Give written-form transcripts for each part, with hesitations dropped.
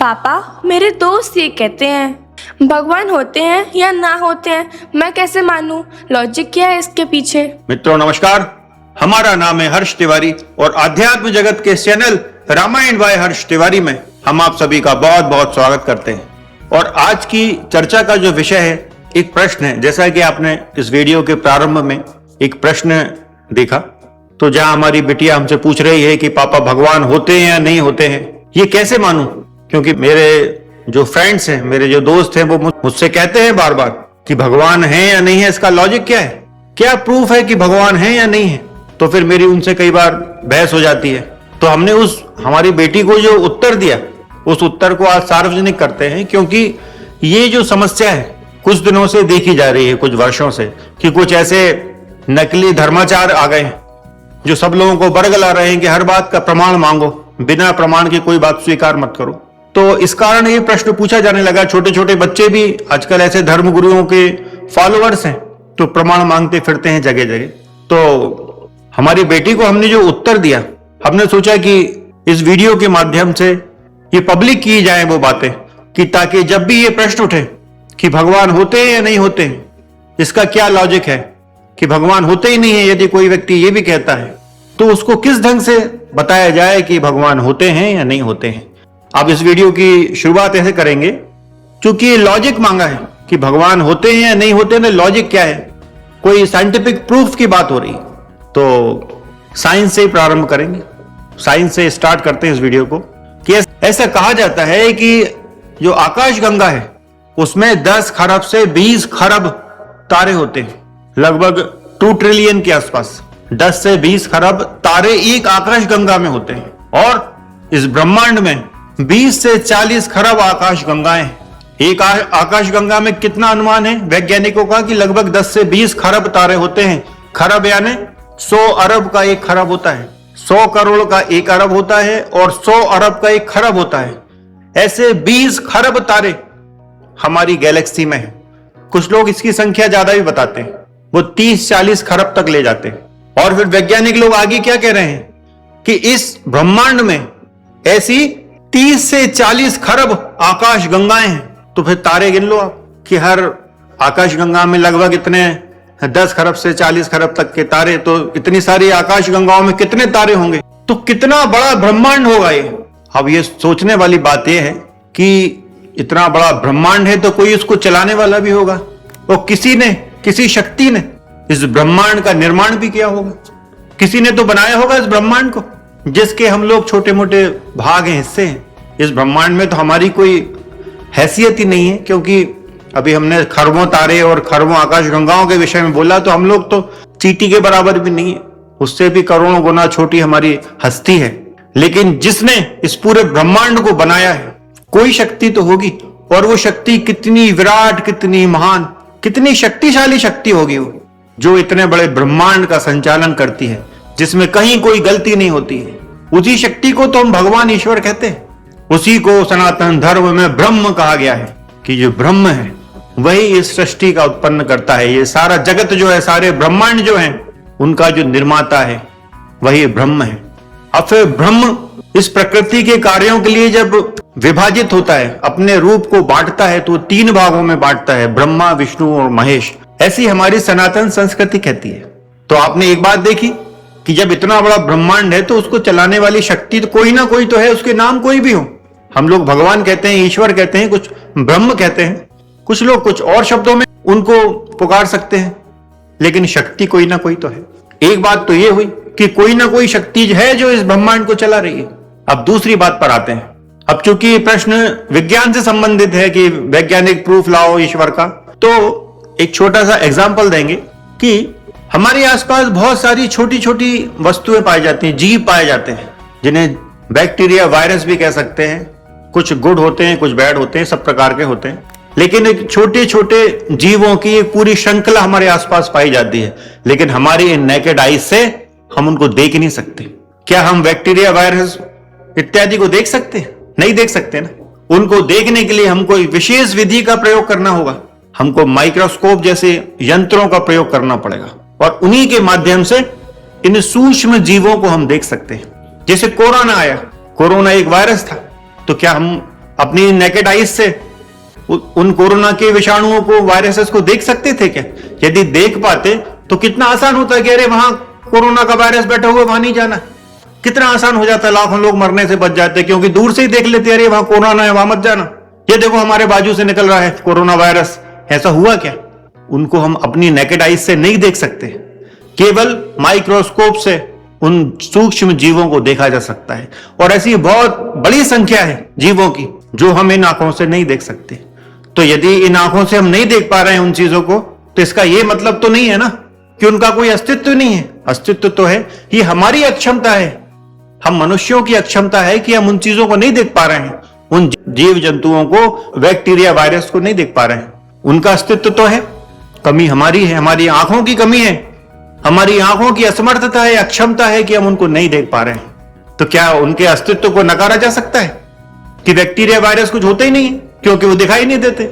पापा, मेरे दोस्त ये कहते हैं भगवान होते हैं या ना होते हैं, मैं कैसे मानूं? लॉजिक क्या है इसके पीछे? मित्रों नमस्कार, हमारा नाम है हर्ष तिवारी और आध्यात्म जगत के चैनल रामायण बाय हर्ष तिवारी में हम आप सभी का बहुत बहुत स्वागत करते हैं। और आज की चर्चा का जो विषय है, एक प्रश्न है। जैसा कि आपने इस वीडियो के प्रारंभ में एक प्रश्न देखा, तो जहां हमारी बिटिया हमसे पूछ रही है कि पापा भगवान होते हैं या नहीं होते हैं, ये कैसे मानूं? क्योंकि मेरे जो फ्रेंड्स हैं, मेरे जो दोस्त हैं, वो मुझसे कहते हैं बार बार कि भगवान है या नहीं है, इसका लॉजिक क्या है, क्या प्रूफ है कि भगवान है या नहीं है। तो फिर मेरी उनसे कई बार बहस हो जाती है। तो हमने हमारी बेटी को जो उत्तर दिया, उस उत्तर को आज सार्वजनिक करते हैं, क्योंकि ये जो समस्या है कुछ दिनों से देखी जा रही है, कुछ वर्षों से, कि कुछ ऐसे नकली धर्माचार आ गए हैं जो सब लोगों को बरगला रहे हैं कि हर बात का प्रमाण मांगो, बिना प्रमाण की कोई बात स्वीकार मत करो। तो इस कारण ये प्रश्न पूछा जाने लगा। छोटे छोटे बच्चे भी आजकल ऐसे धर्म गुरुओं के फॉलोअर्स हैं, तो प्रमाण मांगते फिरते हैं जगह जगह। तो हमारी बेटी को हमने जो उत्तर दिया, हमने सोचा कि इस वीडियो के माध्यम से ये पब्लिक की जाए वो बातें, कि ताकि जब भी ये प्रश्न उठे कि भगवान होते हैं या नहीं होते हैं, इसका क्या लॉजिक है, कि भगवान होते ही नहीं है यदि कोई व्यक्ति ये भी कहता है, तो उसको किस ढंग से बताया जाए कि भगवान होते हैं या नहीं होते हैं। अब इस वीडियो की शुरुआत ऐसे करेंगे, क्योंकि ये लॉजिक मांगा है कि भगवान होते हैं या नहीं होते हैं, लॉजिक क्या है, कोई साइंटिफिक प्रूफ की बात हो रही। तो साइंस से ही प्रारंभ करेंगे, साइंस से स्टार्ट करते हैं इस वीडियो को। कि ऐसा कहा जाता है कि जो आकाश गंगा है उसमें 10 खरब से 20 खरब तारे होते हैं, लगभग 2 ट्रिलियन के आसपास 10 से 20 खरब तारे एक आकाश गंगा में होते हैं। और इस ब्रह्मांड में 20 से 40 खरब आकाश गंगाएं हैं। एक आकाश गंगा में कितना अनुमान है वैज्ञानिकों का, कि लगभग 10 से 20 खरब तारे होते हैं। खरब यानी 100 अरब का एक खरब होता है, 100 करोड़ का एक अरब होता है, और 100 अरब का एक खरब होता है। ऐसे 20 खरब तारे हमारी गैलेक्सी में है। कुछ लोग इसकी संख्या ज्यादा भी बताते हैं, वो 30-40 खरब तक ले जाते हैं। और फिर वैज्ञानिक लोग आगे क्या कह रहे हैं कि इस ब्रह्मांड में ऐसी 30 से 40 खरब आकाश गंगाएं हैं। तो फिर तारे गिन लो आप, कि हर आकाश गंगा में लगभग इतने 10 खरब से 40 खरब तक के तारे, तो इतनी सारी आकाश गंगाओं में कितने तारे होंगे, तो कितना बड़ा ब्रह्मांड होगा ये। अब ये सोचने वाली बात यह है कि इतना बड़ा ब्रह्मांड है तो कोई उसको चलाने वाला भी होगा, और किसी शक्ति ने इस ब्रह्मांड का निर्माण भी किया होगा। किसी ने तो बनाया होगा इस ब्रह्मांड को, जिसके हम लोग छोटे मोटे भाग हैं, हिस्से हैं। इस ब्रह्मांड में तो हमारी कोई हैसियत ही नहीं है, क्योंकि अभी हमने खरबों तारे और खरबों आकाश गंगाओं के विषय में बोला, तो हम लोग तो चींटी के बराबर भी नहीं है, उससे भी करोड़ों गुना छोटी हमारी हस्ती है। लेकिन जिसने इस पूरे ब्रह्मांड को बनाया है, कोई शक्ति तो होगी, और वो शक्ति कितनी विराट, कितनी महान, कितनी शक्तिशाली शक्ति होगी वो, जो इतने बड़े ब्रह्मांड का संचालन करती है, जिसमें कहीं कोई गलती नहीं होती है। उसी शक्ति को तो हम भगवान ईश्वर कहते हैं। उसी को सनातन धर्म में ब्रह्म कहा गया है, कि जो ब्रह्म है वही इस सृष्टि का उत्पन्न करता है। ये सारा जगत जो है, सारे ब्रह्मांड जो है, उनका जो निर्माता है वही ब्रह्म है। अब फिर ब्रह्म इस प्रकृति के कार्यों के लिए जब विभाजित होता है, अपने रूप को बांटता है, तो 3 भागों में बांटता है, ब्रह्मा, विष्णु और महेश। ऐसी हमारी सनातन संस्कृति कहती है। तो आपने एक बात देखी कि जब इतना बड़ा ब्रह्मांड है, तो उसको चलाने वाली शक्ति तो कोई ना कोई तो है, उसके नाम कोई भी हो। हम लोग भगवान कहते हैं, ईश्वर कहते हैं, कुछ ब्रह्म कहते हैं, कुछ लोग कुछ और शब्दों में उनको पुकार सकते हैं, लेकिन शक्ति कोई ना कोई तो है। एक बात तो ये हुई कि कोई ना कोई शक्ति है जो इस ब्रह्मांड को चला रही है। अब दूसरी बात पर आते हैं। अब चूंकि प्रश्न विज्ञान से संबंधित है कि वैज्ञानिक प्रूफ लाओ ईश्वर का, तो एक छोटा सा एग्जाम्पल देंगे कि हमारे आसपास बहुत सारी छोटी छोटी वस्तुएं पाई जाती हैं, जीव पाए जाते हैं, जिन्हें बैक्टीरिया, वायरस भी कह सकते हैं। कुछ गुड होते हैं, कुछ बैड होते हैं, सब प्रकार के होते हैं। लेकिन एक छोटे छोटे जीवों की एक पूरी श्रृंखला हमारे आसपास पाई जाती है, लेकिन हमारी नेकेड आईज से हम उनको देख नहीं सकते। क्या हम बैक्टीरिया, वायरस इत्यादि को देख सकते हैं? नहीं देख सकते ना। उनको देखने के लिए हमको विशेष विधि का प्रयोग करना होगा, हमको माइक्रोस्कोप जैसे यंत्रों का प्रयोग करना पड़ेगा, और उन्हीं के माध्यम से इन सूक्ष्म जीवों को हम देख सकते हैं। जैसे कोरोना आया, कोरोना एक वायरस था, तो क्या हम अपनी नेकेड आईज से उन कोरोना के विषाणुओं को, वायरसेस को देख सकते थे क्या? यदि देख पाते तो कितना आसान होता कि अरे वहां कोरोना का वायरस बैठा हुआ, वहां नहीं जाना। कितना आसान हो जाता, लाखों लोग मरने से बच जाते, क्योंकि दूर से ही देख लेते अरे वहां कोरोना है, वहां मत जाना। ये देखो हमारे बाजू से निकल रहा है कोरोना वायरस। ऐसा हुआ क्या? उनको हम अपनी नेकेड आईज से नहीं देख सकते, केवल माइक्रोस्कोप से उन सूक्ष्म जीवों को देखा जा सकता है। और ऐसी बहुत बड़ी संख्या है जीवों की जो हम इन आंखों से नहीं देख सकते। तो यदि इन आंखों से हम नहीं देख पा रहे हैं उन चीजों को, तो इसका यह मतलब तो नहीं है ना कि उनका कोई अस्तित्व नहीं है। अस्तित्व तो है, ये हमारी अक्षमता है, हम मनुष्यों की अक्षमता है कि हम उन चीजों को नहीं देख पा रहे हैं, उन जीव जंतुओं को, बैक्टीरिया, वायरस को नहीं देख पा रहे हैं। उनका अस्तित्व तो है, कमी हमारी है, हमारी आंखों की कमी है, हमारी आंखों की असमर्थता है, अक्षमता है कि हम उनको नहीं देख पा रहे हैं। तो क्या उनके अस्तित्व को नकारा जा सकता है कि बैक्टीरिया, वायरस कुछ होते ही नहीं है क्योंकि वो दिखाई नहीं देते?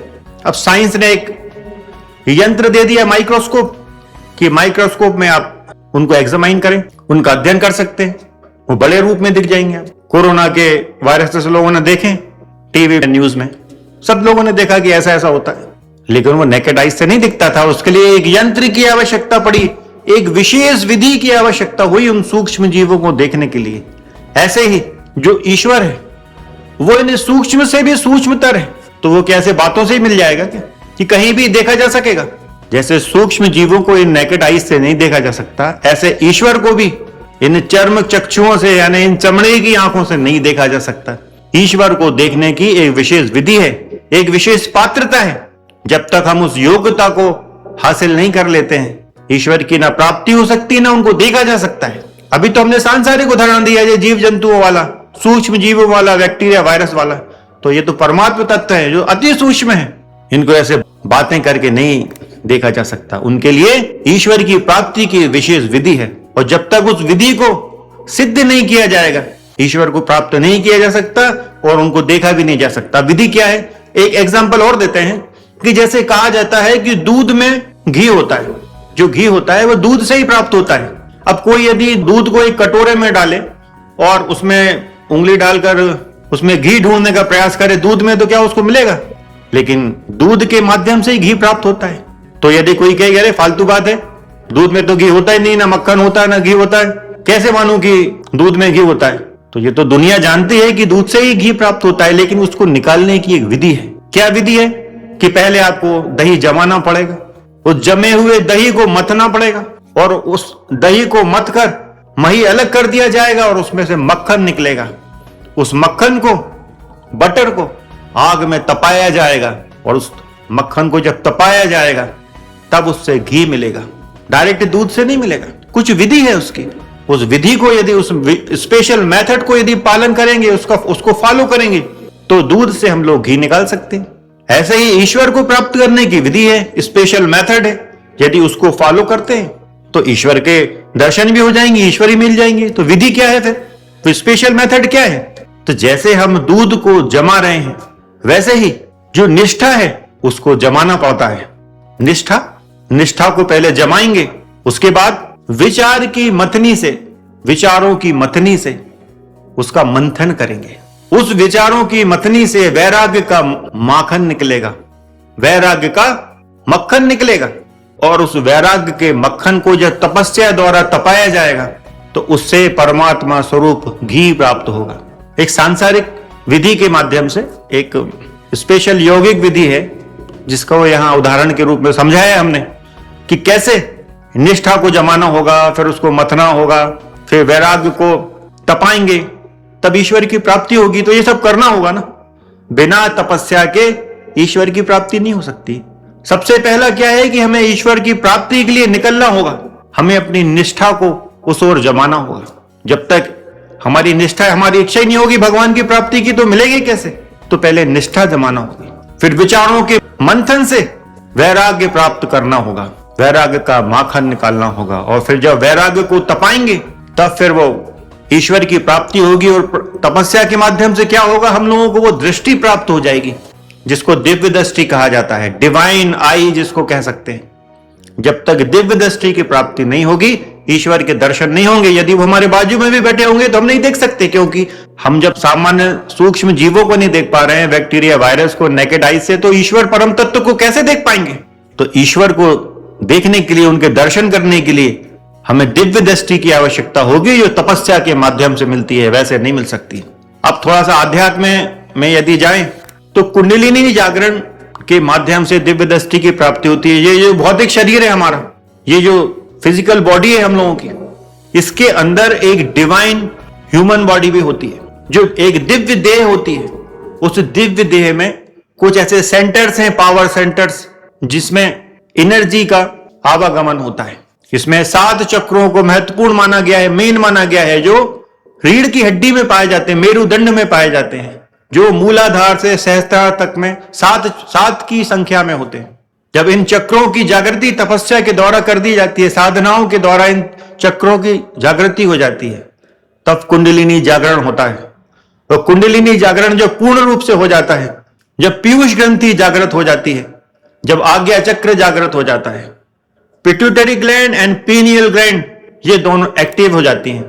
अब साइंस ने एक यंत्र दे दिया, माइक्रोस्कोप, कि माइक्रोस्कोप में आप उनको एग्जामाइन करें, उनका अध्ययन कर सकते हैं, वो बड़े रूप में दिख जाएंगे। कोरोना के वायरस लोगों ने देखे टीवी न्यूज में, सब लोगों ने देखा कि ऐसा ऐसा होता है, लेकिन वो नेकेड आइज से नहीं दिखता था। उसके लिए एक यंत्र की आवश्यकता पड़ी, एक विशेष विधि की आवश्यकता हुई उन सूक्ष्म जीवों को देखने के लिए। ऐसे ही जो ईश्वर है वो इन सूक्ष्म से भी सूक्ष्मतर है, तो वो कैसे बातों से ही मिल जाएगा क्या कि कहीं भी देखा जा सकेगा? जैसे सूक्ष्म जीवों को इन नेकेड आइज से नहीं देखा जा सकता, ऐसे ईश्वर को भी इन चर्म चक्षुओं से, यानी इन चमड़े की आंखों से नहीं देखा जा सकता। ईश्वर को देखने की एक विशेष विधि है, एक विशेष पात्रता है। जब तक हम उस योग्यता को हासिल नहीं कर लेते हैं, ईश्वर की ना प्राप्ति हो सकती, ना उनको देखा जा सकता है। अभी तो हमने सांसारिक उदाहरण दिया है, जीव जंतुओं वाला, सूक्ष्म जीवों वाला, बैक्टीरिया, वायरस वाला। तो ये तो परमात्म तत्व है जो अति सूक्ष्म है, इनको ऐसे बातें करके नहीं देखा जा सकता। उनके लिए ईश्वर की प्राप्ति की विशेष विधि है, और जब तक उस विधि को सिद्ध नहीं किया जाएगा, ईश्वर को प्राप्त नहीं किया जा सकता और उनको देखा भी नहीं जा सकता। विधि क्या है? एक एग्जाम्पल और देते हैं कि जैसे कहा जाता है कि दूध में घी होता है, जो घी होता है वो दूध से ही प्राप्त होता है। अब कोई यदि दूध को एक कटोरे में डाले और उसमें उंगली डालकर उसमें घी ढूंढने का प्रयास करे दूध में, तो क्या उसको मिलेगा? लेकिन दूध के माध्यम से ही घी प्राप्त होता है। तो यदि कोई कहे अरे फालतू बात है, दूध में तो घी होता ही नहीं, ना मक्खन होता है ना घी होता है, कैसे मानूं कि दूध में घी होता है? तो ये तो दुनिया जानती है कि दूध से ही घी प्राप्त होता है, लेकिन उसको निकालने की एक विधि है। क्या विधि है? कि पहले आपको दही जमाना पड़ेगा, उस जमे हुए दही को मथना पड़ेगा, और उस दही को मथ कर मही अलग कर दिया जाएगा और उसमें से मक्खन निकलेगा। उस मक्खन को, बटर को आग में तपाया जाएगा, और उस मक्खन को जब तपाया जाएगा तब उससे घी मिलेगा। डायरेक्ट दूध से नहीं मिलेगा, कुछ विधि है उसकी। उस विधि को यदि, उस स्पेशल मेथड को यदि पालन करेंगे, उसको फॉलो करेंगे, तो दूध से हम लोग घी निकाल सकते हैं। ऐसे ही ईश्वर को प्राप्त करने की विधि है, स्पेशल मेथड है। यदि उसको फॉलो करते हैं तो ईश्वर के दर्शन भी हो जाएंगे, ईश्वर ही मिल जाएंगे। तो विधि क्या है फिर? तो स्पेशल मेथड क्या है? तो जैसे हम दूध को जमा रहे हैं, वैसे ही जो निष्ठा है उसको जमाना पड़ता है। निष्ठा को पहले जमाएंगे, उसके बाद विचार की मथनी से, विचारों की मथनी से उसका मंथन करेंगे। उस विचारों की मथनी से वैराग्य का माखन निकलेगा, वैराग्य का मक्खन निकलेगा, और उस वैराग्य के मक्खन को जब तपस्या द्वारा तपाया जाएगा तो उससे परमात्मा स्वरूप घी प्राप्त होगा। एक सांसारिक विधि के माध्यम से एक स्पेशल यौगिक विधि है, जिसको यहां उदाहरण के रूप में समझाया हमने कि कैसे निष्ठा को जमाना होगा, फिर उसको मथना होगा, फिर वैराग्य को तपाएंगे, तब ईश्वर की प्राप्ति होगी। तो ये सब करना होगा ना, बिना तपस्या के ईश्वर की प्राप्ति नहीं हो सकती। सबसे पहला क्या है कि हमें ईश्वर की प्राप्ति के लिए निकलना होगा, हमें अपनी निष्ठा को उस ओर जमाना होगा। जब तक हमारी निष्ठा, हमारी इच्छा ही नहीं होगी भगवान की प्राप्ति की, तो मिलेगी कैसे? तो पहले निष्ठा जमाना होगी, फिर विचारों के मंथन से वैराग्य प्राप्त करना होगा, वैराग्य का माखन निकालना होगा, और फिर जब वैराग्य को तपाएंगे तब फिर वो ईश्वर की प्राप्ति होगी। और तपस्या के माध्यम से क्या होगा? हम लोगों को वो दृष्टि प्राप्त हो जाएगी, जिसको दिव्य दृष्टि कहा जाता है, डिवाइन आई जिसको कह सकते हैं। जब तक दिव्य दृष्टि की प्राप्ति नहीं होगी ईश्वर के दर्शन नहीं होंगे। यदि वो हमारे बाजू में भी बैठे होंगे तो हम नहीं देख सकते, क्योंकि हम जब सामान्य सूक्ष्म जीवों को नहीं देख पा रहे हैं, बैक्टीरिया वायरस को नेकेड आई से, तो ईश्वर परम तत्व को कैसे देख पाएंगे। तो ईश्वर को देखने के लिए, उनके दर्शन करने के लिए हमें दिव्य दृष्टि की आवश्यकता होगी, जो तपस्या के माध्यम से मिलती है, वैसे नहीं मिल सकती। अब थोड़ा सा आध्यात्म में यदि जाएं तो कुंडलिनी जागरण के माध्यम से दिव्य दृष्टि की प्राप्ति होती है। ये जो भौतिक शरीर है हमारा, ये जो फिजिकल बॉडी है हम लोगों की, इसके अंदर एक डिवाइन ह्यूमन बॉडी भी होती है, जो एक दिव्य देह होती है। उस दिव्य देह में कुछ ऐसे सेंटर्स हैं, पावर सेंटर्स, जिसमें एनर्जी का आवागमन होता है। इसमें 7 चक्रों को महत्वपूर्ण माना गया है, मेन माना गया है, जो रीढ़ की हड्डी में पाए जाते हैं, मेरुदंड में पाए जाते हैं, जो मूलाधार से सहस्त्रार तक में 7 की संख्या में होते हैं। जब इन चक्रों की जागृति तपस्या के द्वारा कर दी जाती है, साधनाओं के द्वारा इन चक्रों की जागृति हो जाती है, तब कुंडलिनी जागरण होता है। तो कुंडलिनी जागरण जब पूर्ण रूप से हो जाता है, जब पीयूष ग्रंथि जागृत हो जाती है, जब आज्ञा चक्र जागृत हो जाता है, pituitary gland and pineal gland ये दोनों एक्टिव हो जाती हैं,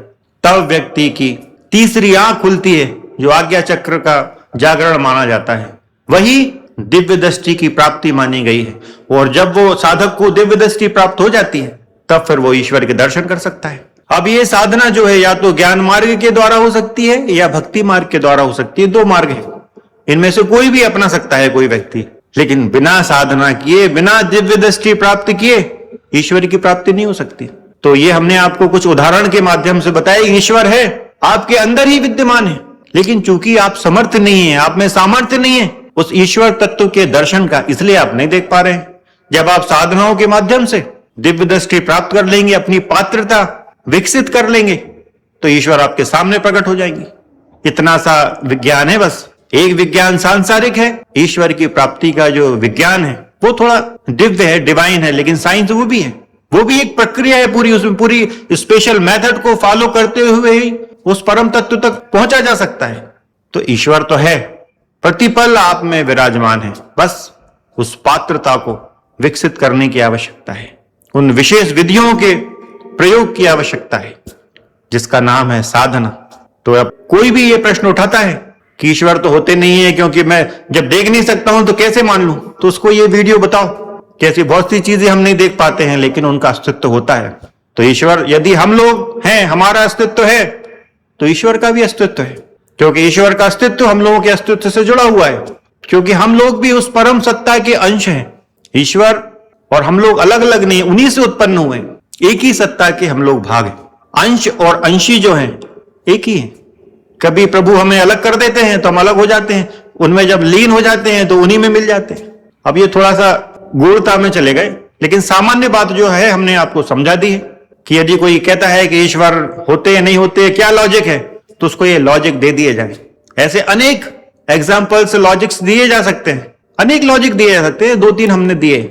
तब व्यक्ति की तीसरी आंख खुलती है, जो आज्ञा चक्र का जागरण माना जाता है। वही दिव्य दृष्टि की प्राप्ति मानी गई है। और जब वो साधक को दिव्य दृष्टि प्राप्त हो जाती है, तब फिर वो ईश्वर के दर्शन कर सकता है। अब ये साधना जो है, या तो ज्ञान मार्ग के द्वारा हो सकती है या भक्ति मार्ग के द्वारा हो सकती है। 2 मार्ग है, इनमें से कोई भी अपना सकता है कोई व्यक्ति, लेकिन बिना साधना किए, बिना दिव्य दृष्टि प्राप्त किए ईश्वर की प्राप्ति नहीं हो सकती। तो ये हमने आपको कुछ उदाहरण के माध्यम से बताया। ईश्वर है, आपके अंदर ही विद्यमान है, लेकिन चूंकि आप समर्थ नहीं है, आप में सामर्थ्य नहीं है उस ईश्वर तत्व के दर्शन का, इसलिए आप नहीं देख पा रहे हैं। जब आप साधनाओं के माध्यम से दिव्य दृष्टि प्राप्त कर लेंगे, अपनी पात्रता विकसित कर लेंगे, तो ईश्वर आपके सामने प्रकट हो जाएंगे। इतना सा विज्ञान है बस। एक विज्ञान सांसारिक है, ईश्वर की प्राप्ति का जो विज्ञान है वो थोड़ा दिव्य है, डिवाइन है, लेकिन साइंस वो भी है, वो भी एक प्रक्रिया है पूरी। उसमें पूरी स्पेशल मेथड को फॉलो करते हुए ही उस परम तत्व तक पहुंचा जा सकता है। तो ईश्वर तो है, प्रतिपल आप में विराजमान है, बस उस पात्रता को विकसित करने की आवश्यकता है, उन विशेष विधियों के प्रयोग की आवश्यकता है, जिसका नाम है साधना। तो अब कोई भी ये प्रश्न उठाता है कि ईश्वर तो होते नहीं है, क्योंकि मैं जब देख नहीं सकता हूं तो कैसे मान लूं, तो उसको ये वीडियो बताओ। कैसी बहुत सी चीजें हम नहीं देख पाते हैं, लेकिन उनका अस्तित्व होता है। तो ईश्वर, यदि हम लोग हैं, हमारा अस्तित्व है, तो ईश्वर का भी अस्तित्व है, क्योंकि ईश्वर का अस्तित्व हम लोगों के अस्तित्व से जुड़ा हुआ है, क्योंकि हम लोग भी उस परम सत्ता के अंश हैं। ईश्वर और हम लोग अलग अलग नहीं, उन्हीं से उत्पन्न हुए, एक ही सत्ता के हम लोग भाग हैं। अंश और अंशी जो हैं एक ही है। कभी प्रभु हमें अलग कर देते हैं तो हम अलग हो जाते हैं, उनमें जब लीन हो जाते हैं तो उन्हीं में मिल जाते हैं। अब ये थोड़ा सा गूढ़ता में चले गए, लेकिन सामान्य बात जो है हमने आपको समझा दी है कि यदि कोई कहता है कि ईश्वर होते या नहीं होते, क्या लॉजिक है, तो उसको ये लॉजिक दे दिए जाए। ऐसे अनेक एग्जाम्पल्स, लॉजिक्स दिए जा सकते हैं, अनेक लॉजिक दिए जा सकते हैं, 2-3 हमने दिए।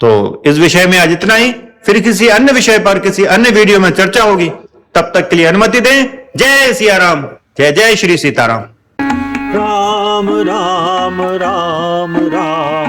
तो इस विषय में आज इतना ही, फिर किसी अन्य विषय पर किसी अन्य वीडियो में चर्चा होगी। तब तक के लिए अनुमति दें। जय सिया राम, जय जय श्री सीताराम। राम राम राम राम।